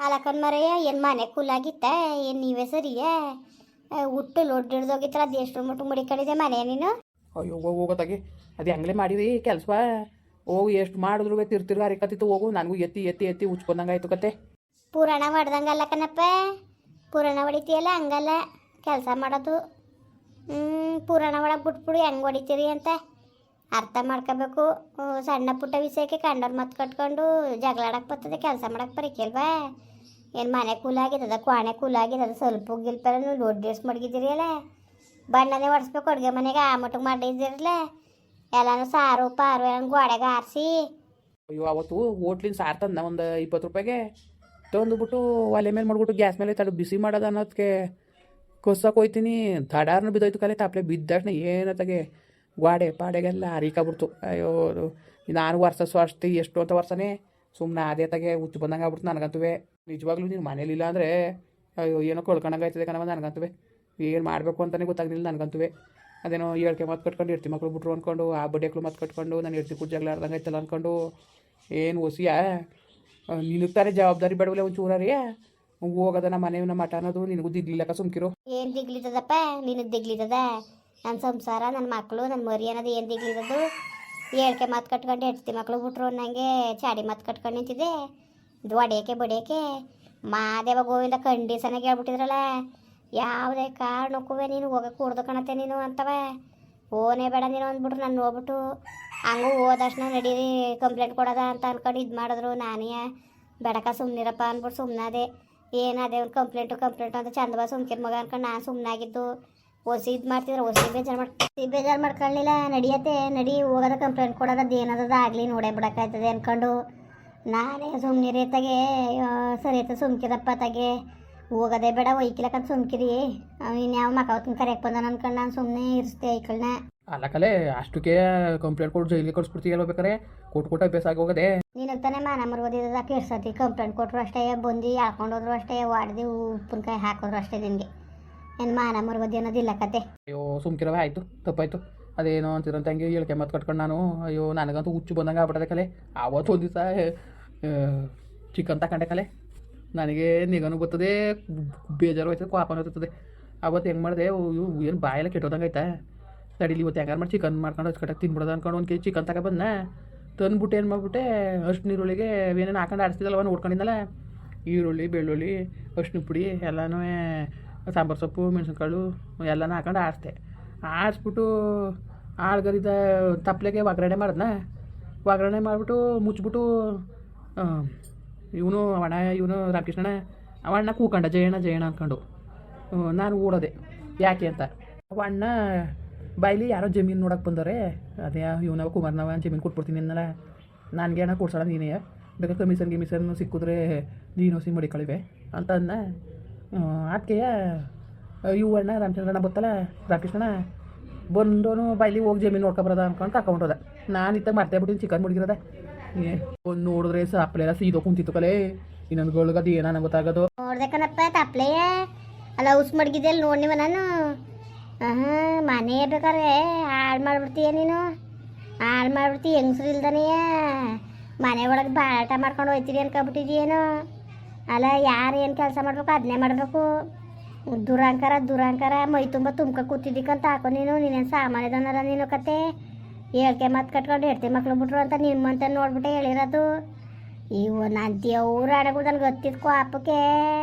ಅಲಕನ್ ಮರೆಯ ಏನು ಮನೆ ಕೂಲಾಗಿತ್ತ ಏನು ನೀವೇ ಸರಿಯೇ ಹುಟ್ಟು ಲೊಡ್ಡು ಹಿಡ್ದೋಗಿತ್ತಲ್ಲ ಅದು ಎಷ್ಟು ಮಟ್ಟು ಮಡಿಕೊಂಡಿದೆ ಮನೆ ನೀನು. ಅಯ್ಯೋ ಹೋಗೋತಾಗಿ ಅದು ಹೆಂಗ್ಲೇ ಮಾಡಿರಿ ಕೆಲಸ. ಹೋಗು ಎಷ್ಟು ಮಾಡಿದ್ರು ತಿರ್ತಿರ್ಗ ಹರಿಕತ್ತಿತ್ತು. ಹೋಗು ನನಗೂ ಎತ್ತಿ ಎತ್ತಿ ಎತ್ತಿ ಉಚ್ಕೊಂಡಂಗೆ ಆಯ್ತು ಕತೆ. ಪುರಾಣ ಮಾಡ್ದಂಗೆ ಅಲ್ಲ ಕಣಪ್ಪ, ಪುರಾಣ ಹೊಡಿತೀಯಲ್ಲ ಹಂಗಲ್ಲ ಕೆಲಸ ಮಾಡೋದು. ಪುರಾಣ ಒಳಗೆ ಬಿಟ್ಬಿಡು ಹೆಂಗೆ ಹೊಡಿತೀರಿ ಅಂತ ಅರ್ಥ ಮಾಡ್ಕೋಬೇಕು. ಸಣ್ಣ ಪುಟ್ಟ ವಿಷಯಕ್ಕೆ ಕಂಡವ್ರು ಮತ್ ಕಟ್ಕೊಂಡು ಜಗಳಾಡಕ್ಕೆ ಬರ್ತದೆ, ಕೆಲಸ ಮಾಡಕ್ಕೆ ಬರೀಕಲ್ವಾ. ಏನು ಮನೆ ಕೂಲಾಗಿದ್ದದ, ಕ್ವಾಣೆ ಕೂಲಾಗಿದ್ದದ, ಸ್ವಲ್ಪ ಗಿಲ್ಪರ ನೀವು ಲೋಡ್ ಡ್ರೆಸ್ ಮಡಗಿದ್ದೀರಿ ಅಲ್ಲ, ಬಣ್ಣನೇ ಒಡಿಸ್ಬೇಕು ಅಡುಗೆ ಮನೆಗೆ ಆ ಮಟ್ಟಿಗೆ ಮಾಡಿದ್ದೀರಲ್ಲ. ಎಲ್ಲನೂ ಸಾರು ಪಾರು ಎಲ್ಲ ಗೋಡೆಗೆ ಆರಿಸಿ. ಅಯ್ಯೋ ಅವತ್ತು ಹೋಟ್ಲಿನ ಸಾರು ತಂದ ಒಂದು 20 ರೂಪಾಯಿಗೆ ತಂದುಬಿಟ್ಟು ಒಲೆ ಮೇಲೆ ಮಾಡ್ಬಿಟ್ಟು ಗ್ಯಾಸ್ ಮೇಲೆ ತಡ ಬಿಸಿ ಮಾಡೋದು ಅನ್ನೋದಕ್ಕೆ ಕೊಸ್ಸಕ್ಕೆ ಹೋಯ್ತೀನಿ. ತಡಾರ್ನು ಬಿದ್ದೋಯ್ತು ಕಲೆ. ತಪ್ಪಲೆ ಬಿದ್ದಾಕ್ಷಣ ಏನತ್ತಾಗೆ ಗೋಡೆ ಪಾಡೆಗೆಲ್ಲ ಹರಿಕಾಬಿಡ್ತು. ಅಯ್ಯೋ ನಾನು ವರ್ಷ ಅಷ್ಟೇ ಎಷ್ಟು ಅಂತ ವರ್ಷನೇ ಸುಮ್ಮನೆ ಅದೇ ತಗೆ ಹುಚ್ಚು ಬಂದಂಗೆ ಆಗ್ಬಿಡ್ತು ನನಗಂತೂ. ನಿಜವಾಗ್ಲೂ ನೀನು ಮನೇಲಿಲ್ಲ ಅಂದರೆ ಅಯ್ಯೋ ಏನೋ ಕಳ್ಕೊಂಡಂಗೆ ಆಯ್ತದೆ ಕಣವ ನನಗಂತೂ. ಏನು ಮಾಡಬೇಕು ಅಂತಲೇ ಗೊತ್ತಾಗಲಿಲ್ಲ ನನಗಂತೂ. ಅದೇನೋ ಹೇಳ್ಕೆ ಮತ್ತು ಕಟ್ಕೊಂಡು ಇರ್ತಿ ಮಕ್ಳು ಬಿಟ್ರು ಅಂದ್ಕೊಂಡು ಆ ಬಡ್ಡೆಕ್ಳು ಮತ್ತು ಕಟ್ಕೊಂಡು ನಾನು ಇರ್ತಿ ಕುಜ್ಜಾಗ್ಲ ಆಡ್ದಂಗೆ ಆಯ್ತಲ್ಲ ಅಂದ್ಕೊಂಡು ಏನು ಹೊಸಿಯ ನಿನಗೆ ತಾನೇ ಜವಾಬ್ದಾರಿ ಬೇಡವಲ್ಲ ಒಂಚೂರಾರಿ. ಹೋಗೋದ ನಮ್ಮ ಮನೆ ನಮ್ಮ ಮಠ ಅನ್ನೋದು ನಿನಗೂ ದಿಗ್ಲಿಲ್ಲಕ್ಕ ಸುಮ್ಕಿರು. ಏನು ದಿಗ್ಲಿತದಪ್ಪ ನಿನಗೆ ದಿಗ್ಲಿತದ? ನನ್ನ ಸಂಸಾರ ನನ್ನ ಮಕ್ಕಳು ನನ್ನ ಮರಿ ಅನ್ನೋದು ಏನು ದಿಗ್ಲಿತದು? ಹೇಳ್ಕೆ ಮಾತು ಕಟ್ಕೊಂಡು ಹೆಡ್ತಿ ಮಕ್ಳು ಬಿಟ್ರು ನನಗೆ ಚಾಡಿ ಮಾತು ಕಟ್ಕೊಂಡು ನಿಂತಿದೆ. ಇದು ಹೊಡೆಯೋಕೆ ಬಡಿಯೋಕೆ ಮಾದೇವ ಗೋವಿಂದ ಕಂಡೀಸನಾಗಿ ಹೇಳ್ಬಿಟ್ಟಿದ್ರಲ್ಲ, ಯಾವುದೇ ಕಾರಣಕ್ಕೂ ನೀನು ಹೋಗಕ್ಕೆ ಕೂಡ್ದು ಕಾಣತ್ತೆ ನೀನು ಅಂತವ. ಓನೇ ಬೇಡ ನೀನು ಅಂದ್ಬಿಟ್ರು ನಾನು ಹೋಗ್ಬಿಟ್ಟು ಹಂಗೂ ಹೋದಷ್ಟು ನಡೀರಿ ಕಂಪ್ಲೇಂಟ್ ಕೊಡೋದ ಅಂತ ಅಂದ್ಕೊಂಡು ಇದು ಮಾಡಿದ್ರು. ನಾನೇ ಬೇಡಕ ಸುಮ್ಮನಿರಪ್ಪ ಅಂದ್ಬಿಟ್ಟು ಸುಮ್ಮನಾದೆ. ಏನಾದೆ ಒಂದು ಕಂಪ್ಲೇಂಟು ಅಂತ ಚಂದವ ಸುಮ್ಕಿರ್ ಮಗ ಅನ್ಕೊಂಡು ನಾನು ಸುಮ್ಮನಾಗಿದ್ದು. ಹೊಸಿ ಇದು ಮಾಡ್ತಿದ್ರು, ಹೊಸಿ ಬೇಜಾರು ಮಾಡ್ಕೊಳ್ಳಿಲ್ಲ. ನಡಿಯತ್ತೆ ನಡಿ ಹೋಗೋದ ಕಂಪ್ಲೇಂಟ್ ಕೊಡೋದು ಏನದ ಆಗಲಿ ನೋಡೇ ಬಿಡೋಕ್ಕಾಯ್ತದೆ ಅಂದ್ಕೊಂಡು ನಾನೇ ಸುಮ್ಮನಿರಿ ತಗೆ ಸರಿ ಆಯ್ತು ಸುಮ್ಕಿರಪ್ಪ ತಗೆ ಹೋಗೋದೇ ಬೇಡ ಒಯ್ಕಿಲಕ್ಕಂತ ಸುಮ್ಕಿರಿ. ಇನ್ಯಾವ ಮಕ್ಕ ಹೊತ್ಕೊಂಡು ಕರೆಯಕ್ಕೆ ಬಂದ ಅನ್ಕೊಂಡು ನಾನು ಸುಮ್ಮನೆ ಇರಿಸ್ತೆ ಐಕಳನ್ನ. ಅಲ್ಲ ಕಲೆ ಅಷ್ಟಕ್ಕೆ ಕಂಪ್ಲೇಂಟ್ ಕೊಟ್ಟು ಜೈಲಿಗೆ ಕಳಿಸ್ಬಿಡ್ತೀಯಲ್ಲ ಬೇಕಾರೆ ಕೊಟ್ಟು ಅಭ್ಯಾಸ ಆಗಿ ಹೋಗೋದೆ. ನಿನಗೆ ತಾನೇ ಮಾನ ಮರ್ಬೋದಿದ ಕೇಳ್ಸತಿ. ಕಂಪ್ಲೇಂಟ್ ಕೊಟ್ಟರು ಅಷ್ಟೇ, ಬಂದು ಹಾಕೊಂಡೋದ್ರು ಅಷ್ಟೇ, ವಾಡ್ದು ಉಪ್ಪಿನಕಾಯಿ ಹಾಕಿದ್ರು ಅಷ್ಟೇ. ನಿನಗೆ ಏನು ಮಾನ ಮರ್ಬೋದಿ ಅನ್ನೋದಿಲ್ಲ ಕತೆ. ಅಯ್ಯೋ ಸುಮ್ಕಿರವ ಆಯಿತು ತಪ್ಪಾಯ್ತು. ಅದೇನೋ ಅಂತಿರಂತ ಹಂಗೆ ಹೇಳ್ಕೆ ಮತ್ತೆ ಕಟ್ಕೊಂಡು ನಾನು ಅಯ್ಯೋ ನನಗಂತೂ ಹುಚ್ಚು ಬಂದಂಗೆ ಆಗ್ಬಿಟ್ಟದೆ ಕಲೆ. ಆವತ್ತು ಒಂದು ದಿವಸ ಚಿಕನ್ ತಗೊಂಡೆ ಕಲೆ. ನನಗೆ ನಿಗನೂ ಬರ್ತದೆ, ಬೇಜಾರು ಹೋಯ್ತದೆ, ಕೋಪನೂ ಇರ್ತದೆ. ಅವತ್ತು ಹೆಂಗೆ ಮಾಡಿದೆ ಏನು ಬಾಯೆಲ್ಲ ಕೆಟ್ಟೋದಂಗೆ ಆಯ್ತಾ. ತಡೀಲಿ ಇವತ್ತು ಹೆಂಗಾರು ಮಾಡಿ ಚಿಕನ್ ಮಾಡ್ಕೊಂಡು ಹಚ್ಕಟ್ಟಾಗಿ ತಿನ್ಬಿಡೋದು ಅಂದ್ಕೊಂಡು 1 kg ಚಿಕನ್ ತಗೊಬಂದ ತಂದ್ಬಿಟ್ಟು ಏನು ಮಾಡಿಬಿಟ್ಟೆ ಅಷ್ಟು ನೀರುಳ್ಳಿಗೆ ಏನೇನು ಹಾಕೊಂಡು ಆಡಿಸ್ತಿದ್ದಲ್ವ ನೋಡ್ಕೊಂಡಿದ್ದಲ್ಲ, ಈರುಳ್ಳಿ ಬೆಳ್ಳುಳ್ಳಿ ಅರ್ಶಿನ ಪುಡಿ ಎಲ್ಲನೂ ಸಾಂಬಾರು ಸೊಪ್ಪು ಮೆಣಸಿನ್ಕಾಳು ಎಲ್ಲನೂ ಹಾಕೊಂಡು ಆಡಿಸ್ಬಿಟ್ಟು ಆಳ್ಗರಿದ ತಪ್ಪಲೆಗೆ ಒಗ್ಗರಣೆ ಒಗ್ಗರಣೆ ಮಾಡಿಬಿಟ್ಟು ಮುಚ್ಚಿಬಿಟ್ಟು ಇವನು ರಾಮಕೃಷ್ಣಣ್ಣ ಅವಣ್ಣ ಕೂಕಂಡ ಜಯಣ್ಣ ಅಂದ್ಕೊಂಡು ನಾನು ಓಡೋದೆ ಯಾಕೆ ಅಂತ. ಅವಣ್ಣ ಬಾಯ್ಲಿ ಯಾರೋ ಜಮೀನು ನೋಡೋಕೆ ಬಂದವ್ರೆ, ಅದೇ ಇವನವ ಕುಮಾರ್ನವ ಜಮೀನು ಕೊಟ್ಬಿಡ್ತೀನಿ ಅನ್ನಲ್ಲ. ನನಗೆ ಅಣ್ಣ ಕೊಡ್ಸೋಣ ನೀನೇ, ಬೇಕಾದ್ರೆ ಕಮಿಷನ್ ಸಿಕ್ಕಿದ್ರೆ ನೀನೋಸಿ ಮಡಿಕಳಿವೆ ಅಂತ ಅಂದ. ಅದಕ್ಕೆ ಇವಣ್ಣ ರಾಮಚಂದ್ರಣ್ಣ ಬತ್ತಲ್ಲ ರಾಮಕೃಷ್ಣಣ್ಣ ಬಂದೋನು ಬಾಯ್ಲಿ ಹೋಗಿ ಜಮೀನು ನೋಡ್ಕೊಬರೋದ ಅಂದ್ಕೊಂಡು ತಗೊಂಡೋದ. ನಾನು ಇತ್ತಾಗ ಮರ್ತೇ ಬಿಟ್ಟಿನಿ ಚಿಕನ್ ಮುಡಿಗಿರೋದ. ಒಂದು ನೋಡಿದ್ರೆ ಸಾಪ್ಲೆಲ್ಲ ಸೀದೋ ಕುಂತಿತ್ತು ಕಲೆ. ಇನ್ನೊಂದು ಗೋಳ್ಗದು ಏನಾನ ಗೊತ್ತಾಗೋದು ನೋಡ್ದೆ ಕಣಪ್ಪ ತಪ್ಲೆಯ ಅಲ್ಲ ಉಸ್ ಮಡಗಿದ್ದೆಲ್ಲ ನೋಡ್ನಿವ ನಾನು. ಮನೆ ಬೇಕಾದ್ರೆ ಹಾಳು ಮಾಡಿಬಿಡ್ತೀಯ ನೀನು, ಹಾಳು ಮಾಡಿಬಿಡ್ತೀಯ. ಹೆಂಗಸ್ರು ಇಲ್ದನೆಯ ಮನೆ ಒಳಗೆ ಬಾಟ ಮಾಡ್ಕೊಂಡು ಹೋಯ್ತೀರಿ ಅನ್ಕೊಬಿಟ್ಟಿದ್ದೀಯೇನು. ಅಲ್ಲ ಯಾರು ಏನು ಕೆಲಸ ಮಾಡ್ಬೇಕು ಅದನ್ನೇ ಮಾಡಬೇಕು. ದುರಂಕಾರ ಮೈ ತುಂಬ ತುಂಬ್ಕೊ ಕೂತಿದ್ದಕ್ಕಂತ ಹಾಕೋ ನೀನೇನು ಸಾಮಾನ್ಯದನಲ್ಲ ನೀನು ಕತೆ. ಹೇಳ್ಕೆ ಮತ್ತೆ ಕಟ್ಕೊಂಡು ಹೆಡ್ತಿ ಮಕ್ಳು ಬಿಟ್ರು ಅಂತ ನಿಮ್ಮಂತ ನೋಡ್ಬಿಟ್ಟೆ ಹೇಳಿರೋದು. ಇವು ನಾನು ದೇವ್ರ ಆಡಗಳು ನನಗೆ ಗೊತ್ತಿದ್ದು ಕೋಪಕ್ಕೆ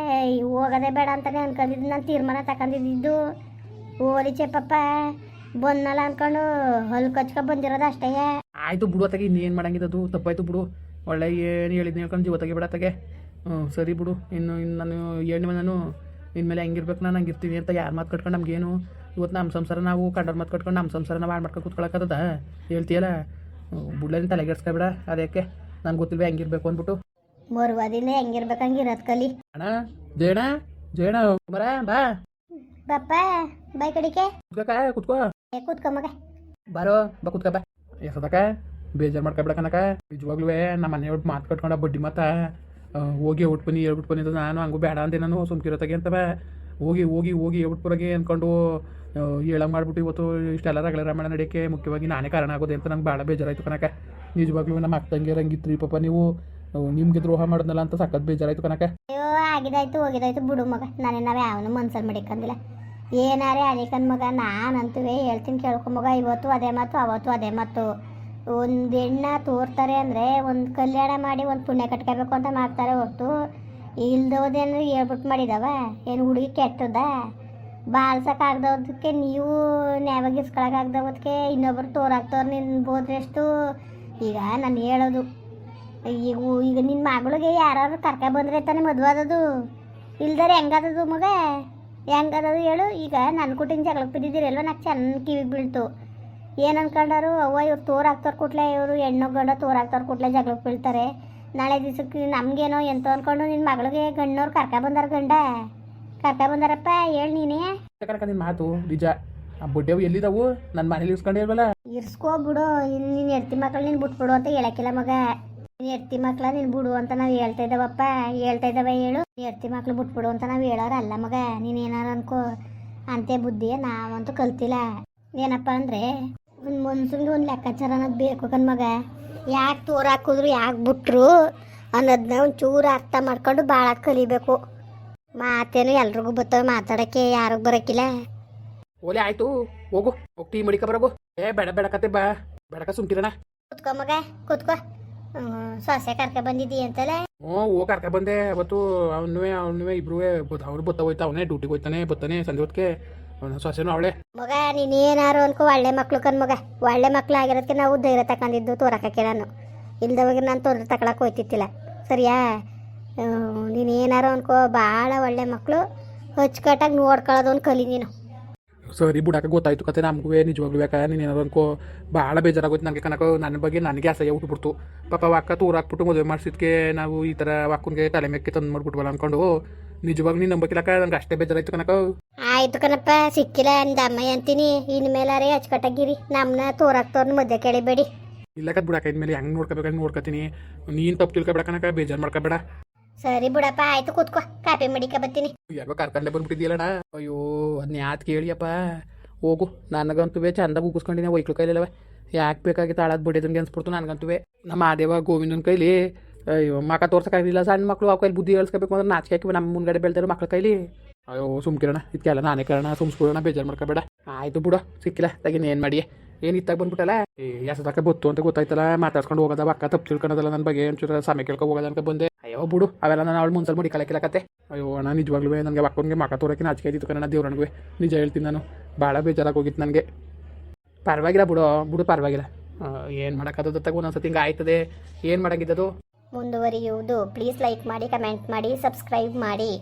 ಹೋಗೋದೇ ಬೇಡ ಅಂತಲೇ ಅನ್ಕೊಂಡಿದ್ದು. ನಾನು ತೀರ್ಮಾನ ತಗೊಂಡಿದ್ದು ಓಲಿ ಚೆಪ್ಪಪ್ಪ ಬಂದಲ್ಲ ಅಂದ್ಕೊಂಡು ಹೊಲ್ ಕಚ್ಕೊ ಬಂದಿರೋದು ಅಷ್ಟೇ. ಆಯಿತು ಬಿಡು ಅತ್ತಾಗೆ ಇನ್ನೇನು ಮಾಡಂಗಿದ್ದು ತಪ್ಪಾಯ್ತು ಬಿಡು. ಒಳ್ಳೆ ಏನು ಹೇಳಿದ್ನಿ ಹೇಳ್ಕೊಂಡು ಜೀವ ತೆಗಿ ಬಿಡತ್ತಾಗೆ. ಸರಿ ಬಿಡು. ಇನ್ನು ನಾನು ಹೇಳಿವ ನಾನು ಇನ್ಮೇಲೆ ಹೆಂಗಿರ್ಬೇಕು ನಾನು ಹಂಗಿರ್ತೀನಿ ಅಂತ ಯಾರು ಮಾತು ಕಟ್ಕೊಂಡು ನಮಗೇನು. ಇವತ್ತು ನಮ್ಮ ಸಂಸಾರ ನಾವು ಕಂಡವ್ರ ಮಾತು ಕಟ್ಕೊಂಡು ನಮ್ಮ ಸಂಸಾರ ನಾವು ಹಾಳು ಮಾಡ್ಕೊಂಡು ಕೂತ್ಕೊಳಕ್ಕದ ಹೇಳ್ತೀಯಲ್ಲ. ಬುಡ್ಲೇನು ತಲೆಗೆಡ್ಸ್ಕೊಬೇಡ. ಅದಕ್ಕೆ ನಂಗೆ ಗೊತ್ತಿಲ್ವೇ ಹೆಂಗಿರ್ಬೇಕು ಅಂದ್ಬಿಟ್ಟು. ಮರುವಾದಿಲ್ಲ ಹೆಂಗಿರ್ಬೇಕಂಗಿರೋದು ಕಲಿ. ಅಣ್ಣ ಜಯಣ್ಣ ಮರ ಬಾ ಬಪ್ಪ ಬೈ ಕಡಿಕೆ ಕುತ್ಕೋ ಕೂತ್ಕೊ ಮಗ. ಬಾರೋ ಬಾ ಕುತ್ಕ ಬಾ. ಎಸದಕ್ಕ ಬೇಜಾರು ಮಾಡ್ಕೊಬೇಡ ಕನಕ. ನಿಜವಾಗ್ಲೂ ನಮ್ಮ ಮನೆಯವ್ರು ಮಾತು ಕಟ್ಕೊಂಡ ಬಡ್ಡಿ ಮಾತ ಹೋಗಿ ಬನ್ನಿ ಹೇಳ್ಬಿಟ್ಟು ಬನ್ನಿ ಅಂತ ನಾನು ಹಂಗೂ ಬೇಡ ಅಂದೆ. ನಾನು ಸುಮ್ಕಿರೋತಾಗೆ ಅಂತವ ಹೋಗಿ ಹೇಳ್ಬಿಟ್ಬರೋಗೆ ಅಂದ್ಕೊಂಡು ಹೇಳಂಗೆ ಮಾಡ್ಬಿಟ್ಟು ಇವತ್ತು ಇಷ್ಟೆಲ್ಲ ರಗಳೆ ರಾಮಾಯಣ ನಡೆಯೋಕ್ಕೆ ಮುಖ್ಯವಾಗಿ ನಾನೇ ಕಾರಣ ಆಗೋದೆ ಅಂತ ನಂಗೆ ಭಾಳ ಬೇಜಾರಾಯಿತು ಕನಕ. ನಿಜವಾಗ್ಲೂ ನಮ್ಮ ಅಕ್ಕ ತಂಗಿಯರು ಹಂಗಿತ್ರಿ ಪಾಪ ನೀವು. ನಿಮಗೆ ದ್ರೋಹ ಮಾಡಿದ್ನಲ್ಲ ಅಂತ ಸಖತ್ ಬೇಜಾರಾಯ್ತು ಕನಕ. ಅಯ್ಯೋ ಆಗಿದಾಯ್ತು ಹೋಗಿದಾಯ್ತು ಬಿಡು ಮಗ. ನಾವೇನು ಯಾವನು ಮನ್ಸಲ್ಲಿ ಮಡಿಕಂದಿಲ್ಲ. ಏನಾರೇ ಅಲಿಕನ್ ಮಗ, ನಾನಂತುವೆ ಹೇಳ್ತೀನಿ ಕೇಳ್ಕೊ ಮಗ. ಇವತ್ತು ಅದೇ ಮಾತು, ಅವತ್ತು ಅದೇ ಮಾತು. ಒಂದು ಹೆಣ್ಣ ತೋರ್ತಾರೆ ಅಂದರೆ ಒಂದು ಕಲ್ಯಾಣ ಮಾಡಿ ಒಂದು ಪುಣ್ಯ ಕಟ್ಕೋಬೇಕು ಅಂತ ಮಾಡ್ತಾರೆ ಹೊರತು ಇಲ್ದೋದೇನು ಹೇಳ್ಬಿಟ್ಟು ಮಾಡಿದವ. ಏನು ಹುಡುಗಿ ಕೆಟ್ಟದ ಬಾಳ್ಸೋಕ್ಕಾಗ್ದೋದಕ್ಕೆ ನೀವು ನ್ಯಾಯವಾಗಿ ಇಸ್ಕೊಳಕ್ಕಾಗ್ದೋದಕ್ಕೆ ಇನ್ನೊಬ್ರು ತೋರಾಕ್ತವ್ರು ನಿನ್ಬೋದ್ರೆ ಎಷ್ಟು. ಈಗ ನಾನು ಹೇಳೋದು ಈಗ ಈಗ ನಿನ್ನ ಮಗಳಿಗೆ ಯಾರು ಬಂದರೆ ತಾನೇ ಮದುವೆ ಆದದು. ಇಲ್ದರೆ ಹೆಂಗಾದದು ಮಗ, ಹೆಂಗದದು ಹೇಳು. ಈಗ ನನ್ನ ಕುಟಿನ ಜಗಳಕ್ಕೆ ಬಿದ್ದಿದ್ದೀರಲ್ವ, ನಾಲ್ಕು ಚೆನ್ನಾಗಿ ಕಿವಿಗೆ ಬೀಳ್ತು. ಏನು ಅನ್ಕೊಂಡಾರು, ಅವ್ವ ಇವ್ರು ತೋರಾಕ್ತವ್ರು ಕೂಡಲೇ, ಇವರು ಹೆಣ್ಣು ಗಂಡ ತೋರಾಕ್ತವ್ರು ಕೂಡಲೇ ಜಗಳಕ್ಕೆ ಬೀಳ್ತಾರೆ. ನಾಳೆ ದಿವ್ಸಕ್ಕೆ ನಮಗೇನೋ ಎಂತ ಅಂದ್ಕೊಂಡು ನಿನ್ನ ಮಗಳಿಗೆ ಗಂಡನವ್ರು ಬಂದಾರ, ಬಂದಾರಪ್ಪ. ಹೇಳಿ ನೀನೇ ಕನಕ ನಿನ್ನ ಮಾತು ನಿಜ. ಆ ಬುಡ್ಡೆವು ಎಲ್ಲಿದ್ದಾವು? ನನ್ನ ಮನೇಲಿ ಇಸ್ಕೊಂಡೇ ಇಲ್ವಲ್ಲ. ಇರ್ಸ್ಕೊಬಿಡು. ನಿನ್ನ ಹೆಡ್ತಿ ಮಕ್ಳು ನೀನು ಬಿಟ್ಬಿಡು ಅಂತ ಹೇಳಕ್ಕಿಲ್ಲ ಮಗ. ನಿನ್ನ ಹೆಡ್ತಿ ಮಕ್ಳ ನೀನು ಬಿಡು ಅಂತ ನಾವು ಹೇಳ್ತಾ ಇದ್ದಾವಪ್ಪ, ಹೇಳ್ತಾ ಇದ್ದಾವೆ ಹೇಳು. ಹೆಡ್ತಿ ಮಕ್ಳು ಬಿಟ್ಬಿಡು ಅಂತ ನಾವು ಹೇಳೋರು ಅಲ್ಲ ಮಗ. ನೀನೇನಾರು ಅನ್ಕೋ, ಅಂತೆ ಬುದ್ಧಿಯ ನಾವಂತೂ ಕಲ್ತಿಲ್ಲ. ಏನಪ್ಪ ಅಂದರೆ ಒಂದು ಮನ್ಸನ್ಗೆ ಒಂದು ಲೆಕ್ಕಾಚಾರ ಅನ್ನೋದು ಬೇಕು ಕಣ್ ಮಗ. ಯಾಕೆ ತೋರು ಹಾಕಿದ್ರು, ಯಾಕೆ ಬಿಟ್ರು ಅನ್ನೋದನ್ನ ಒಂಚೂರು ಅರ್ಥ ಮಾಡ್ಕೊಂಡು ಭಾಳ ಕಲಿಬೇಕು. ಮಾತೇನು ಎಲ್ರಿಗೂ ಬರ್ತವೆ ಮಾತಾಡೋಕ್ಕೆ, ಯಾರಿಗೂ ಬರೋಕ್ಕಿಲ್ಲ. ಓಲೆ ಆಯ್ತು, ಹೋಗು, ಹೋಗಿ ಟೀ ಮಡಿಕ ಬರೋಗು. ಬೇಡ ಬೇಡಕತ್ತೆ ಬಾ, ಬೇಡಕ ಸುಮ್ಕಿರಣ. ಕೂತ್ಕೋ ಮಗ ಕೂತ್ಕೋ. ಸೊಸೆ ಕರ್ಕ ಬಂದಿದ್ದೀ ಅಂತಲೇ. ಹೋಗಿ ಕರ್ಕ ಬಂದೆ ಅವತ್ತು. ಅವನುವೆ ಇಬ್ರು ಅವ್ರು ಬತ್ತ ಹೋಯ್ತಾ, ಅವನೇ ಡ್ಯೂಟಿಗೆ ಹೋಯ್ತಾನೆ, ಬರ್ತಾನೆ ಸಂಜೆ ಹೊತ್ತಿಗೆ. ಅವನ ಸೊಸೆನೂ ಅವಳೆ. ಮಗ ನೀನೇನಾರು ಅನ್ಕೋ, ಒಳ್ಳೆ ಮಕ್ಳು ಕಣ್ ಮಗ. ಒಳ್ಳೆ ಮಕ್ಳು ಆಗಿರೋದಕ್ಕೆ ನಾವು ಧೈರ್ಯ ತಗೊಂಡಿದ್ದು ತೋರಕ್ಕೆ. ನಾನು ಇಲ್ದವಾಗ ನಾನು ತೊಂದರೆ ತಗೊಳಕ್ಕೆ ಹೋಯ್ತಿತ್ತಿಲ್ಲ, ಸರಿಯಾ? ನೀನೇನಾರು ಅನ್ಕೋ, ಭಾಳ ಒಳ್ಳೆ ಮಕ್ಕಳು. ಅಚ್ಚುಕಟ್ಟಾಗಿ ನೋಡ್ಕೊಳ್ಳೋದು ಒಂದು ಕಲಿ ನೀನು. ಸರಿ ಬಿಡಾಕ ಗೊತ್ತಾಯ್ತು ಕತೆ. ನಮಗೂ ನಿಜವಾಗ್ಲೂ ಬೇಕಾ ನೀನು ಏನಾರು ಅನ್ಕೋ. ಭಾಳ ಬೇಜಾರಾಗೋಯ್ತು ನನಗೆ ಕನಕ. ನನ್ನ ಬಗ್ಗೆ ನನಗೆ ಅಸಹ್ಯ ಹುಟ್ಟುಬಿಡ್ತು. ಪಾಪ ವಾಕ ತೂರು ಹಾಕ್ಬಿಟ್ಟು ಮದುವೆ ಮಾಡಿಸಿದ್ಕೆ ನಾವು ಈ ಥರ ವಾಕನ್ಗೆ ತಲೆ ಮೆಕ್ಕೆ ತಂದು ಮಾಡ್ಬಿಟ್ವಲ್ಲ ಅಂದ್ಕೊಂಡು ನಿಜವಾಗ್ಲೂ ನೀನು ನಂಬಕ್ಕಿಲ್ಲಕ್ಕ. ನಂಗೆ ಅಷ್ಟೇ ಬೇಜಾರಾಯ್ತು ಕನಕ. ಆಯ್ತು ಕಣಪ್ಪ, ಸಿಕ್ಕಿಲ್ಲ ಅಂದ ಅಮ್ಮ ಅಂತೀನಿ. ಇನ್ಮೇಲಾರೆ ಅಚ್ಚುಕಟ್ಟಾಗಿರಿ. ನಮ್ಮನ್ನ ತೋರಾಕ್ತವ್ರನ್ನ ಮಧ್ಯೆ ಕೇಳಿಬೇಡಿ. ಇಲ್ಲಕತ್ ಬಿಡಾಕ. ಇನ್ಮೇಲೆ ಹೆಂಗೆ ನೋಡ್ಕೋಬೇಕು ನೋಡ್ಕೊತೀನಿ. ನೀನು ತಪ್ಪು ತಿಳ್ಕೊಬೇಡ ಕನಕ, ಬೇಜಾರು ಮಾಡ್ಕೋಬೇಡ. ಸರಿ ಬಿಡಪ್ಪ, ಆಯ್ತು ಕೂತ್ಕೋ, ಕಾಪಿ ಮಡಿಕ ಬರ್ತೀನಿ. ಯಾಕೋ ಕರ್ಕೊಂಡೆ ಬಂದ್ಬಿಟ್ಟಿದ್ದೀಯಲ್ಲಣ್ಣ. ಅಯ್ಯೋ ಅದನ್ನ ಯಾತ್ ಕೇಳಿಯಪ್ಪ. ಹೋಗು, ನನಗಂತೂ ಚಂದಾಗಿ ಉಗಿಸ್ಕೊಂಡಿನ ಒಯ್ಕ್ಳು ಕೈಲಿಲ್ಲವ. ಯಾಕೆ ಬೇಕಾಗಿತ್ತು ಆಳದ್ ಬಿಡೋದಂಗೆ ಅನ್ಸ್ಬಿಡ್ತು ನನಗಂತೂ. ನಮ್ಮ ಮಾದೇವ ಗೋವಿಂದನ ಕೈಲಿ ಅಯ್ಯೋ ಮಕ ತೋರ್ಸೋಕ್ಕಾಗಲಿಲ್ಲ. ಸಣ್ಣ ಮಕ್ಕಳು ಆ ಕೈಲಿ ಬುದ್ಧಿ ಹೇಳ್ಸ್ಕೋಬೇಕು ಅಂದ್ರೆ ನಾಚಿಕೆ ಹಾಕಿ ನಮ್ಮ ಮುಂದ್ಗಡೆ ಬೆಳ್ತಾರೋ ಮಕ್ಳ ಕೈಲಿ. ಅಯ್ಯೋ ಸುಮ್ಕಿರೋಣ, ಇದಕ್ಕೆಲ್ಲ ನಾನೇ ಕಾರಣ. ಸುಮ್ಸ್ಕೊಳ್ಳೋಣ, ಬೇಜಾರು ಮಾಡ್ಕೋಬೇಡ. ಆಯಿತು ಬಿಡು, ಸಿಕ್ಕಿಲ್ಲ ತಗಿನ ಏನು ಮಾಡಿ. ಏನು ಇತ್ತಾಗ ಬಂದ್ಬಿಟ್ಟಲ್ಲ. ಎಸದಕ್ಕ ಬತ್ತು ಅಂತ ಗೊತ್ತಾಯ್ತಲ್ಲ, ಮಾತಾಡ್ಸ್ಕೊಂಡು ಹೋಗೋದ ಅಕ್ಕ ತಪ್ಪು ತಿಳ್ಕೊಳೋದಲ್ಲ. ನನ್ನ ಬಗ್ಗೆ ಒಂಚೂರು ಸಮಯ ಕೇಳ್ಕೊ ಹೋಗೋದ ಅಂತ ಬಂದೆ. ಅಯ್ಯೋ ಬಿಡು, ಅವೆಲ್ಲ ನಾನು ಅವಳು ಮುಂಚೆ ಮಾಡಿ ಕಲಕಿಲಕತ್ತೆ. ಅಯ್ಯೋ ಅಣ್ಣ ನಿಜವಾಗ್ಲೂ ನನಗೆ ಅಕ್ಕನಿಗೆ ಮಕ ತೋರಕ್ಕೆ ನಾಚಿಕೆ ಆಯ್ತು ಕಣ. ದೇವ್ರನಿಗೆ ನಿಜ ಹೇಳ್ತೀನಿ, ನಾನು ಭಾಳ ಬೇಜಾರಾಗಿ ಹೋಗಿತ್ತು ನನಗೆ. ಪರವಾಗಿಲ್ಲ ಬಿಡು ಪರವಾಗಿಲ್ಲ. ಏನು ಮಾಡೋಕ್ಕಾಗೋದತ್ತಾಗ ಒಂದೊಂದ್ಸತಿ ಹಿಂಗೆ ಆಯ್ತದೆ. ಏನು ಮಾಡೋಕ್ಕಿದ್ದದು. ಮುಂದುವರಿಯುವುದು. ಪ್ಲೀಸ್ ಲೈಕ್ ಮಾಡಿ, ಕಮೆಂಟ್ ಮಾಡಿ, ಸಬ್ಸ್ಕ್ರೈಬ್ ಮಾಡಿ.